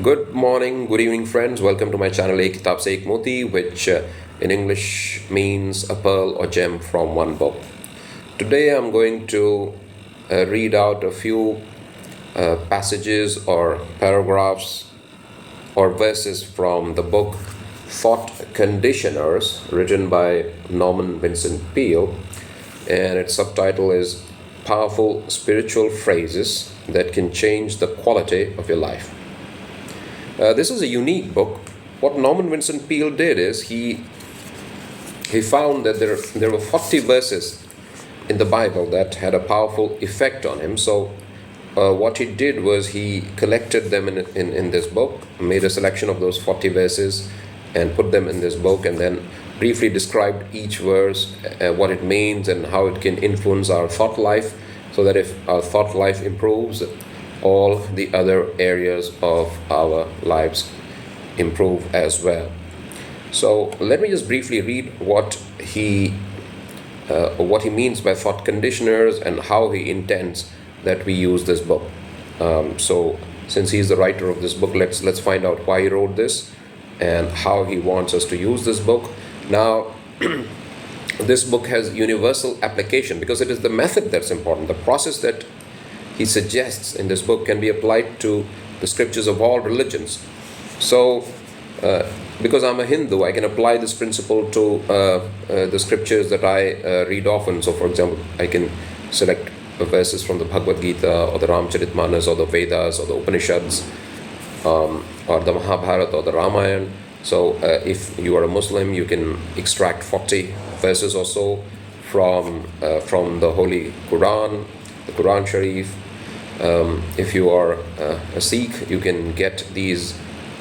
Good morning, good evening, friends. Welcome to my channel, A Kitab Se Ek Moti, which in English means a pearl or gem from one book. Today I'm going to read out a few passages or paragraphs or verses from the book Thought Conditioners, written by Norman Vincent Peale, and its subtitle is Powerful Spiritual Phrases That Can Change the Quality of Your Life. This is a unique book. What Norman Vincent Peale did is he found that there were 40 verses in the Bible that had a powerful effect on him. So what he did was he collected them in this book, made a selection of those 40 verses and put them in this book, and then briefly described each verse, what it means and how it can influence our thought life, so that if our thought life improves, all the other areas of our lives improve as well. So let me just briefly read what he means by thought conditioners and how he intends that we use this book. So since he's the writer of this book, let's find out why he wrote this and how he wants us to use this book. Now, this book has universal application because it is the method that's important. The process that he suggests in this book can be applied to the scriptures of all religions. So, because I'm a Hindu, I can apply this principle to the scriptures that I read often. So, for example, I can select verses from the Bhagavad Gita or the Ramcharitmanas or the Vedas or the Upanishads, or the Mahabharata or the Ramayana. So, if you are a Muslim, you can extract 40 verses or so from the Holy Quran, the Quran Sharif. If you are a Sikh, you can get these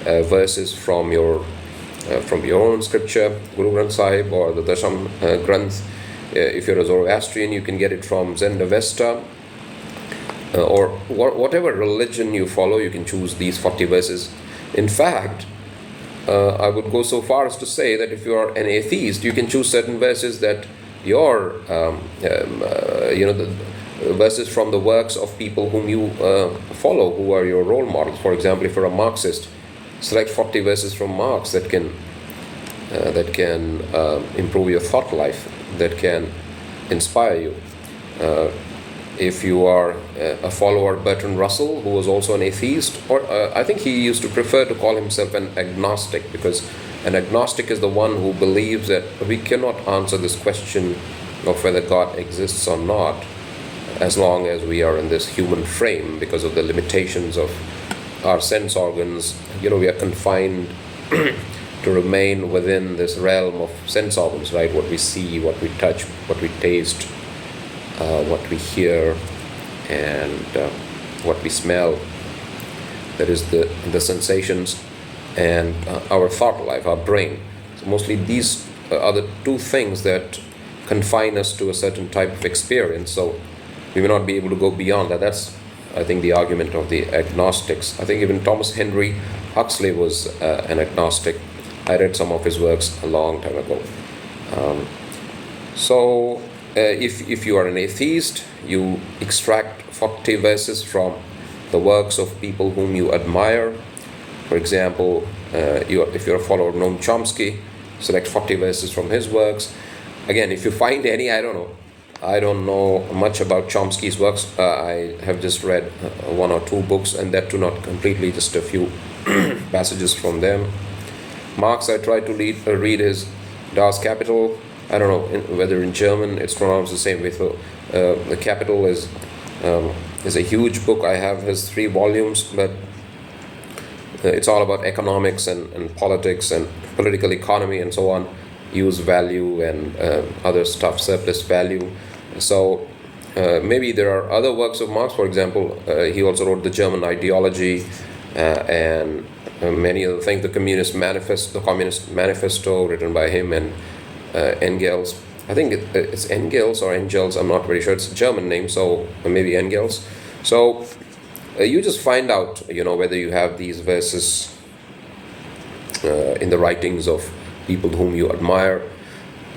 verses from your own scripture, Guru Granth Sahib or the Dasham Granth. If you're a Zoroastrian, you can get it from Zend-Avesta, or whatever religion you follow, you can choose these 40 verses. In fact, I would go so far as to say that if you are an atheist, you can choose certain verses that your the verses from the works of people whom you follow, who are your role models. For example, if you're a Marxist, select 40 verses from Marx that can improve your thought life, that can inspire you. If you are a follower of Bertrand Russell, who was also an atheist, or I think he used to prefer to call himself an agnostic, because an agnostic is the one who believes that we cannot answer this question of whether God exists or not, as long as we are in this human frame because of the limitations of our sense organs. We are confined to remain within this realm of sense organs, right? What we see, what we touch, what we taste, what we hear, and what we smell. That is the sensations, and our thought life, our brain. So mostly these are the two things that confine us to a certain type of experience. So we may not be able to go beyond that. That's, I think, the argument of the agnostics. I think even Thomas Henry Huxley was an agnostic. I read some of his works a long time ago. So if you are an atheist, you extract 40 verses from the works of people whom you admire. For example, if you're a follower of Noam Chomsky, select 40 verses from his works. Again, if you find any, I don't know much about Chomsky's works. I have just read one or two books, and that too not completely, just a few passages from them. Marx, I tried to read his Das Kapital. I don't know whether in German it's pronounced the same way. So, the Capital is a huge book. I have his 3 volumes, but it's all about economics and politics and political economy and so on. Use value and other stuff, surplus value. So maybe there are other works of Marx. For example, he also wrote the German ideology and many other things. The Communist Manifesto, written by him, and Engels. I think it's Engels or Engels. I'm not very sure. It's a German name, so maybe Engels. So you just find out, whether you have these verses in the writings of people whom you admire,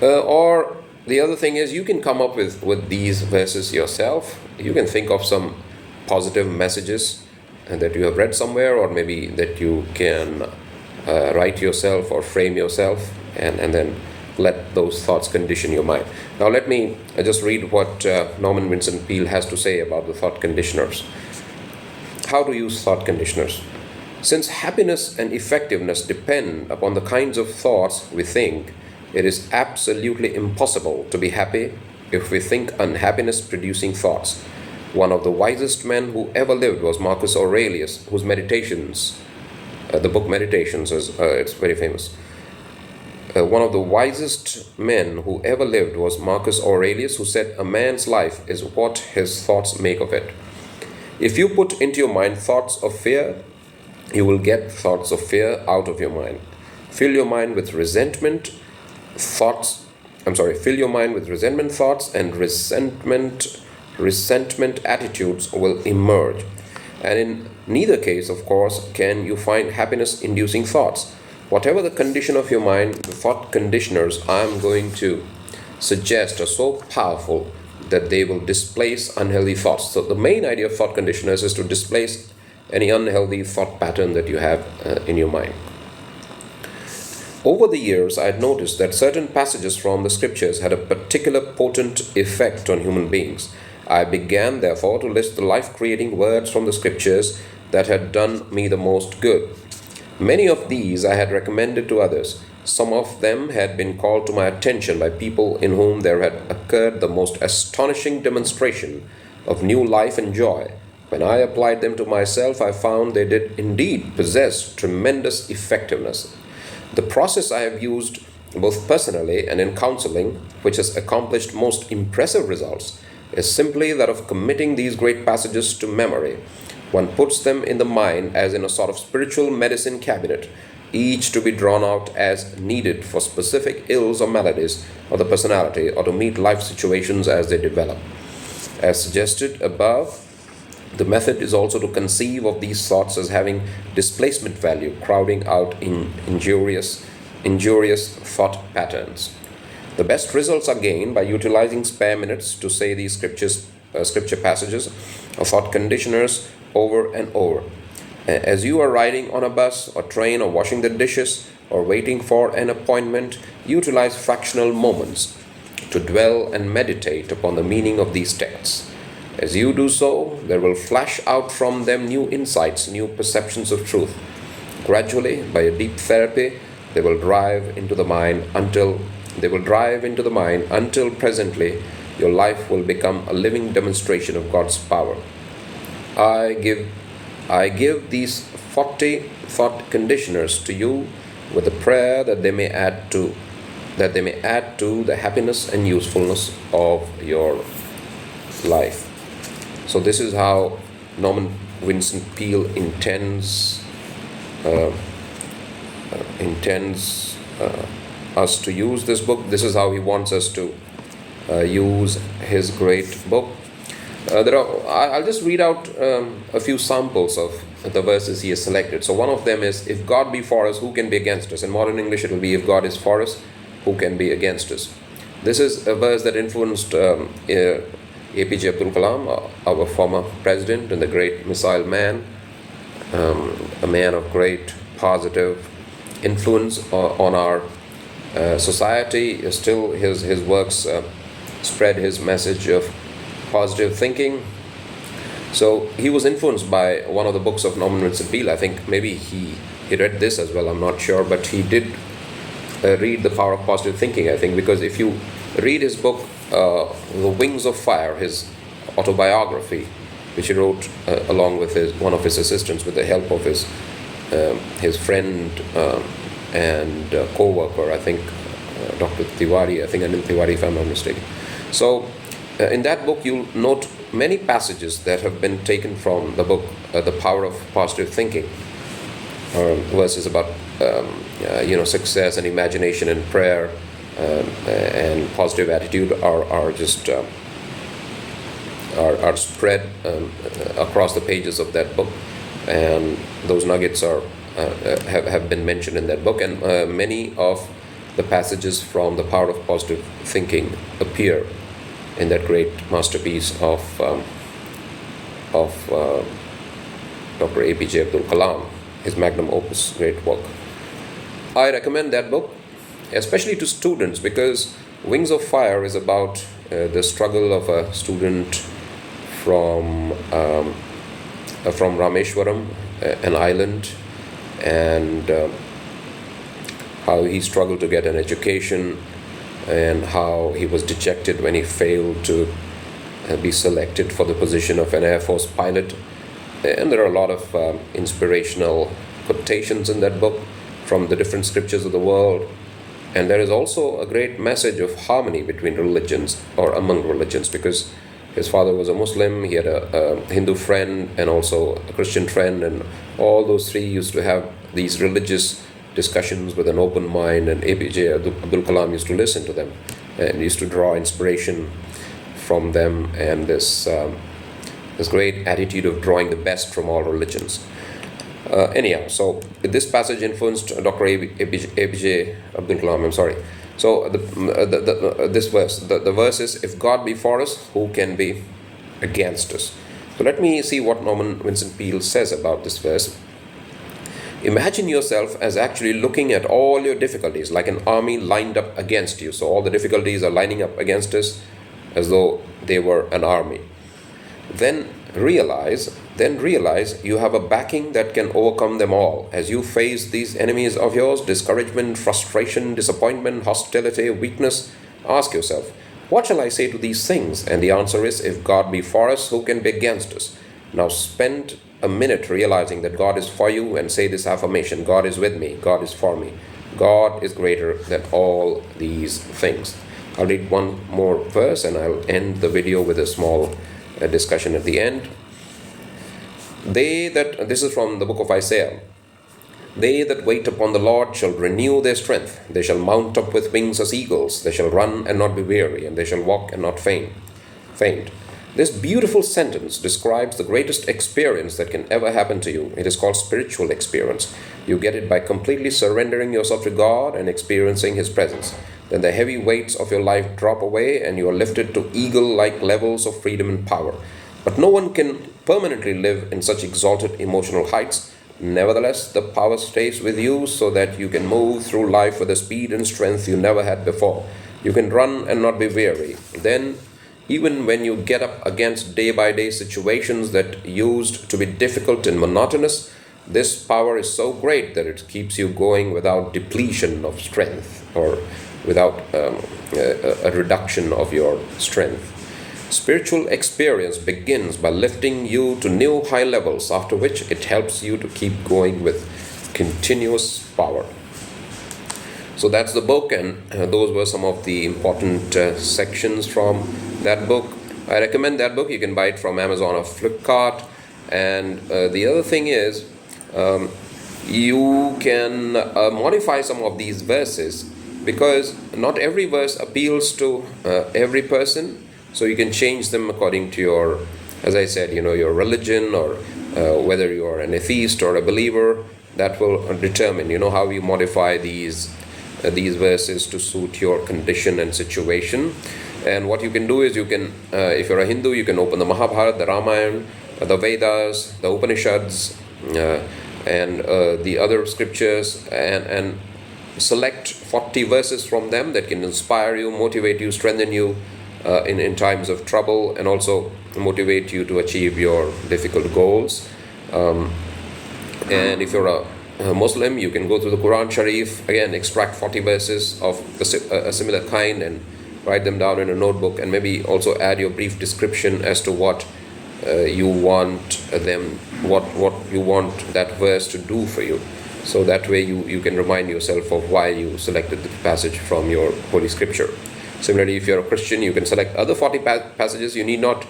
or the other thing is you can come up with these verses yourself. You can think of some positive messages and that you have read somewhere, or maybe that you can write yourself or frame yourself, and then let those thoughts condition your mind. Now let me just read what Norman Vincent Peale has to say about the thought conditioners. How to use thought conditioners. Since happiness and effectiveness depend upon the kinds of thoughts we think, it is absolutely impossible to be happy if we think unhappiness producing thoughts. One of the wisest men who ever lived was Marcus Aurelius, whose Meditations, the book Meditations, it's very famous. One of the wisest men who ever lived was Marcus Aurelius, who said, "A man's life is what his thoughts make of it." If you put into your mind thoughts of fear, you will get thoughts of fear out of your mind. Fill your mind with resentment thoughts, and resentment attitudes will emerge. And in neither case, of course, can you find happiness inducing thoughts. Whatever the condition of your mind, the thought conditioners I'm going to suggest are so powerful that they will displace unhealthy thoughts. So the main idea of thought conditioners is to displace any unhealthy thought pattern that you have in your mind. Over the years, I had noticed that certain passages from the scriptures had a particular potent effect on human beings. I began, therefore, to list the life-creating words from the scriptures that had done me the most good. Many of these I had recommended to others. Some of them had been called to my attention by people in whom there had occurred the most astonishing demonstration of new life and joy. When I applied them to myself, I found they did indeed possess tremendous effectiveness. The process I have used both personally and in counseling, which has accomplished most impressive results, is simply that of committing these great passages to memory. One puts them in the mind as in a sort of spiritual medicine cabinet, each to be drawn out as needed for specific ills or maladies of the personality, or to meet life situations as they develop. As suggested above, the method is also to conceive of these thoughts as having displacement value, crowding out injurious thought patterns. The best results are gained by utilizing spare minutes to say these scripture passages or thought conditioners over and over. As you are riding on a bus or train or washing the dishes or waiting for an appointment, utilize fractional moments to dwell and meditate upon the meaning of these texts. As you do so, there will flash out from them new insights, new perceptions of truth. Gradually, by a deep therapy, they will drive into the mind until presently your life will become a living demonstration of God's power. I give these 40 thought conditioners to you with the prayer that they may add to the happiness and usefulness of your life. So this is how Norman Vincent Peale intends us to use this book. This is how he wants us to use his great book. I'll just read out a few samples of the verses he has selected. So one of them is, "If God be for us, who can be against us?" In modern English, it will be, "If God is for us, who can be against us?" This is a verse that influenced APJ Abdul Kalam, our former president and the great missile man, a man of great positive influence on our society. Still, his works spread his message of positive thinking. So he was influenced by one of the books of Norman Vincent Peale. I think maybe he read this as well, I'm not sure, but he did read The Power of Positive Thinking, I think, because if you read his book, The Wings of Fire, his autobiography, which he wrote along with one of his assistants with the help of his friend and co-worker, I think, Dr. Tiwari, I think Anil Tiwari, if I'm not mistaken. So in that book, you'll note many passages that have been taken from the book, The Power of Positive Thinking. Verses about success and imagination and prayer and positive attitude are just are spread across the pages of that book, and those nuggets have been mentioned in that book, and many of the passages from The Power of Positive Thinking appear in that great masterpiece of Dr. APJ Abdul Kalam, his magnum opus, great work. I recommend that book, especially to students, because Wings of Fire is about the struggle of a student from Rameshwaram, an island, and how he struggled to get an education, and how he was dejected when he failed to be selected for the position of an Air Force pilot. And there are a lot of inspirational quotations in that book from the different scriptures of the world. And there is also a great message of harmony between religions, or among religions, because his father was a Muslim, he had a Hindu friend and also a Christian friend, and all those three used to have these religious discussions with an open mind, and APJ Abdul Kalam used to listen to them and used to draw inspiration from them, and this great attitude of drawing the best from all religions. Anyhow, so this passage influenced Dr. APJ Abdul Kalam. I'm sorry. So this verse, the verse is, "If God be for us, who can be against us?" So let me see what Norman Vincent Peale says about this verse. Imagine yourself as actually looking at all your difficulties like an army lined up against you. So all the difficulties are lining up against us as though they were an army. Then realize you have a backing that can overcome them all. As you face these enemies of yours, discouragement, frustration, disappointment, hostility, weakness, ask yourself, what shall I say to these things? And the answer is, if God be for us, who can be against us? Now spend a minute realizing that God is for you and say this affirmation: God is with me, God is for me, God is greater than all these things. I'll read one more verse and I'll end the video with a small discussion at the end. This is from the book of Isaiah. They that wait upon the Lord shall renew their strength. They shall mount up with wings as eagles. They shall run and not be weary, and they shall walk and not faint. This beautiful sentence describes the greatest experience that can ever happen to you. It is called spiritual experience. You get it by completely surrendering yourself to God and experiencing His presence. Then the heavy weights of your life drop away and you are lifted to eagle-like levels of freedom and power. But no one can permanently live in such exalted emotional heights. Nevertheless, the power stays with you so that you can move through life with a speed and strength you never had before. You can run and not be weary. Then, even when you get up against day-by-day situations that used to be difficult and monotonous, this power is so great that it keeps you going without depletion of strength, or without a reduction of your strength. Spiritual experience begins by lifting you to new high levels, after which it helps you to keep going with continuous power. So that's the book, and those were some of the important sections from that book. I recommend that book. You can buy it from Amazon or Flipkart. And the other thing is, you can modify some of these verses, because not every verse appeals to every person. So you can change them according to your, as I said, your religion, or whether you are an atheist or a believer. That will determine, how you modify these verses to suit your condition and situation. And what you can do is, you can, if you're a Hindu, you can open the Mahabharata, the Ramayana, the Vedas, the Upanishads, and the other scriptures, and select 40 verses from them that can inspire you, motivate you, strengthen you in times of trouble, and also motivate you to achieve your difficult goals. And if you're a Muslim, you can go through the Quran Sharif, again extract 40 verses of a similar kind and write them down in a notebook, and maybe also add your brief description as to what you want what you want that verse to do for you. So that way you can remind yourself of why you selected the passage from your Holy Scripture. Similarly, if you're a Christian, you can select other 40 passages. You need not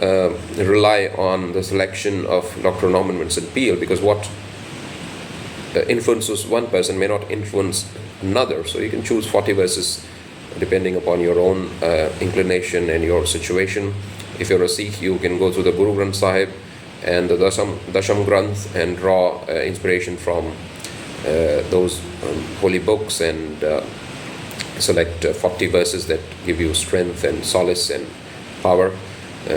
rely on the selection of Dr. Norman Vincent Peale, because what influences one person may not influence another. So you can choose 40 verses depending upon your own inclination and your situation. If you're a Sikh, you can go through the Guru Granth Sahib and the Dasham Granth and draw inspiration from those holy books, and select 40 verses that give you strength and solace and power.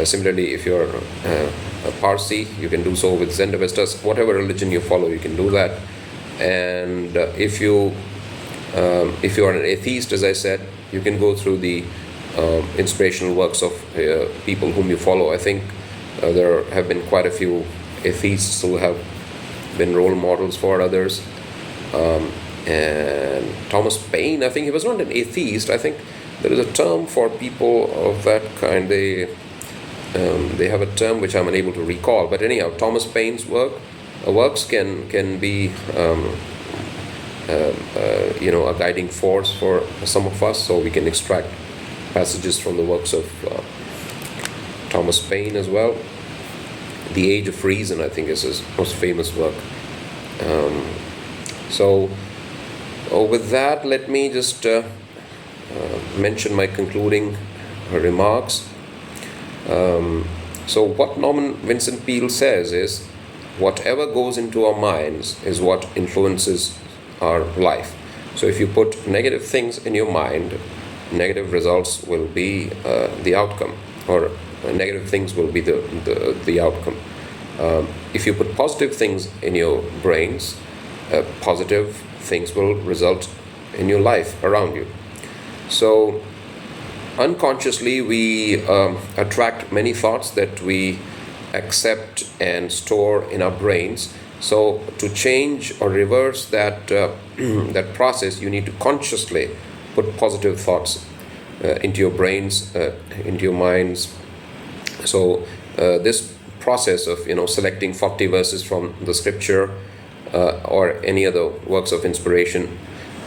Similarly, if you're a Parsi, you can do so with Zendavestas. Whatever religion you follow, you can do that. And if you are an atheist, as I said, you can go through the inspirational works of people whom you follow. I think there have been quite a few atheists who have been role models for others. And Thomas Paine, I think he was not an atheist. I think there is a term for people of that kind. They have a term which I'm unable to recall. But anyhow, Thomas Paine's works can be a guiding force for some of us. So we can extract passages from the works of Thomas Paine as well. The Age of Reason, I think, is his most famous work. With that, let me just mention my concluding remarks. So what Norman Vincent Peale says is, whatever goes into our minds is what influences our life. So if you put negative things in your mind, negative results will be the outcome, or negative things will be the outcome. If you put positive things in your brains, positive things will result in your life around you. So unconsciously we attract many thoughts that we accept and store in our brains. So to change or reverse that that process, you need to consciously put positive thoughts into your brains, into your minds. So this process of selecting 40 verses from the scripture or any other works of inspiration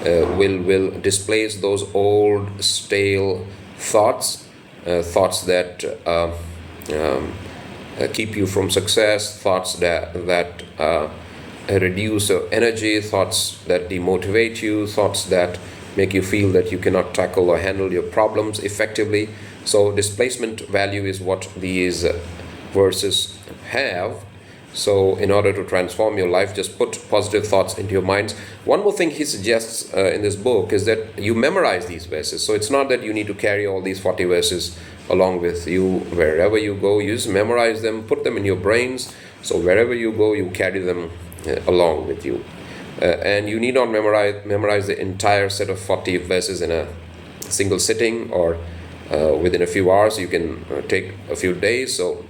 will displace those old stale thoughts that keep you from success, thoughts that reduce your energy, thoughts that demotivate you, thoughts that make you feel that you cannot tackle or handle your problems effectively. So displacement value is what these verses have. So in order to transform your life, just put positive thoughts into your minds. One more thing he suggests in this book is that you memorize these verses. So it's not that you need to carry all these 40 verses along with you wherever you go. You just memorize them, put them in your brains. So wherever you go, you carry them along with you. And you need not memorize the entire set of 40 verses in a single sitting or within a few hours. You can take a few days. So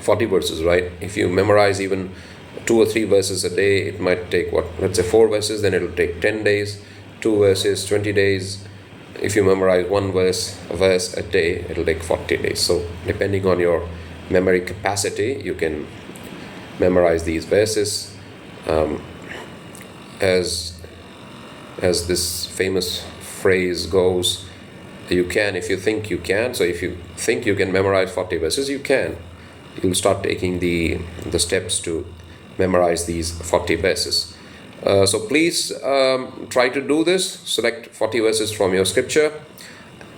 40 verses, right? If you memorize even 2 or 3 verses a day, it might take let's say 4 verses, then it'll take 10 days, 2 verses, 20 days. If you memorize one verse a day, it'll take 40 days. So depending on your memory capacity, you can memorize these verses. As this famous phrase goes, you can if you think you can. So if you think you can memorize 40 verses, you can. You'll start taking the steps to memorize these 40 verses. So please try to do this. Select 40 verses from your scripture.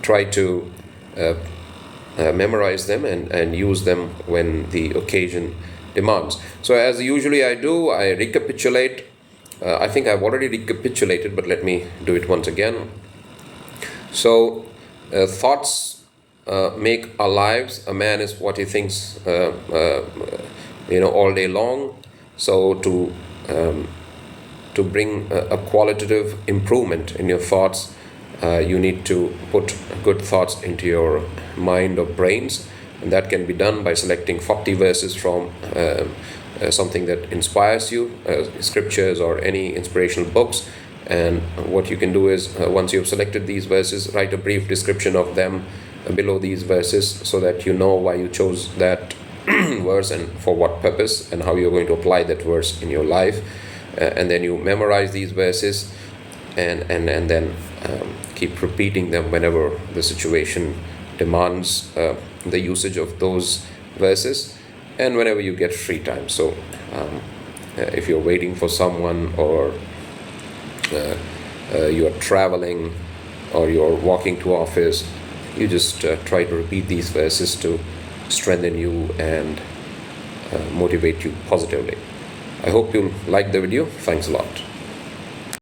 Try to memorize them and use them when the occasion demands. So as usually I do, I recapitulate. I think I've already recapitulated, but let me do it once again. So thoughts make our lives. A man is what he thinks all day long. So to bring a qualitative improvement in your thoughts, you need to put good thoughts into your mind or brains, and that can be done by selecting 40 verses from something that inspires you, scriptures or any inspirational books. And what you can do is, once you've selected these verses, write a brief description of them below these verses, so that you know why you chose that verse and for what purpose, and how you're going to apply that verse in your life. And then you memorize these verses and then keep repeating them whenever the situation demands the usage of those verses, and whenever you get free time. So if you're waiting for someone, or you're traveling, or you're walking to office, you just try to repeat these verses to strengthen you and motivate you positively. I hope you like the video. Thanks a lot.